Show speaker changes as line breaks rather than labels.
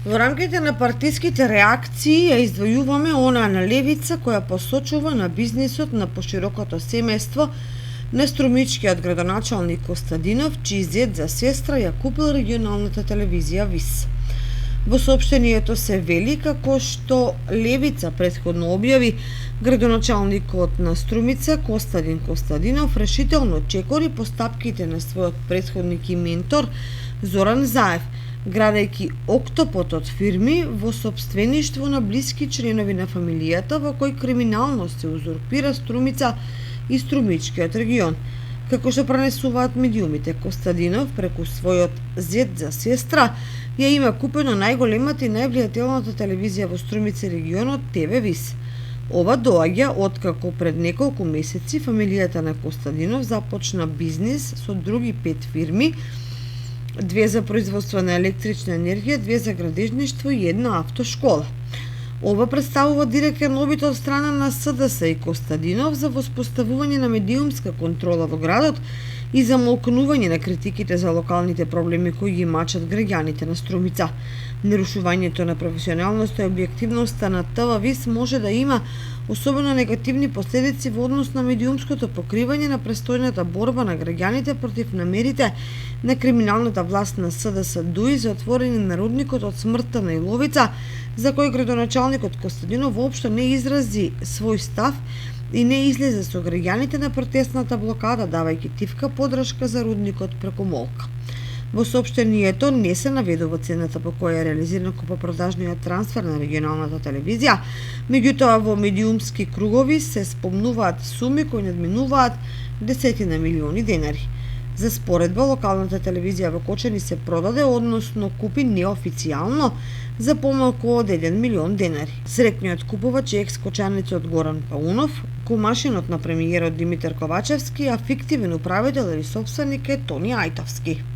Во рамките на партиските реакции ја издвојуваме онаа на левица која посочува на бизнисот на поширокото семејство на струмичкиот градоначалник Костадинов, чиј зет за сестра ја купил регионалната телевизија ВИС. Во соопштението се вели како што левица претходно објави, градоначалникот на Струмица Костадин Костадинов решително чекори постапките на својот претходник и ментор Зоран Заев, градејќи октопот од фирми во сопствеништво на блиски членови на фамилијата во кој криминално се узурпира Струмица и Струмичкиот регион. Како што пренесуваат медиумите, Костадинов преку својот зет за сестра ја има купено најголемата и највлијателната телевизија во Струмица регионот ТВ ВИС. Ова доаѓа откако пред неколку месеци фамилијата на Костадинов започна бизнис со други 5 фирми, 2 за производство на електрична енергија, 2 за градежништво и 1 автошкола. Ова представува директен обид од страна на СДС и Костадинов за воспоставување на медиумска контрола во градот и за молкнување на критиките за локалните проблеми кои ги мачат граѓаните на Струмица. Нарушувањето на професионалноста и објективноста на ТВ ВИС може да има особено негативни последици во однос на медиумското покривање на престојната борба на граѓаните против намерите на криминалната власт на СДС ДУИ за отворење на рудникот од смртта на Иловица, за кој градоначалникот Костадинов воопшто не изрази свој став и не излезе со граѓаните на протестната блокада, давајќи тивка подршка за рудникот преку молка. Во соопштението не се наведува цената по која е реализиран купопродажниот трансфер на регионалната телевизија, меѓутоа во медиумски кругови се спомнуваат суми кои надминуваат десетина милиони денари. За споредба, локалната телевизија во Кочани се продаде, односно купи неофицијално, за помалку од 1 милион денари. Среќниот купувач е екс-кочаницот Горан Паунов, кумашинот на премиерот Димитар Ковачевски, а фиктивен управител или собственик е Тони Ајтовски.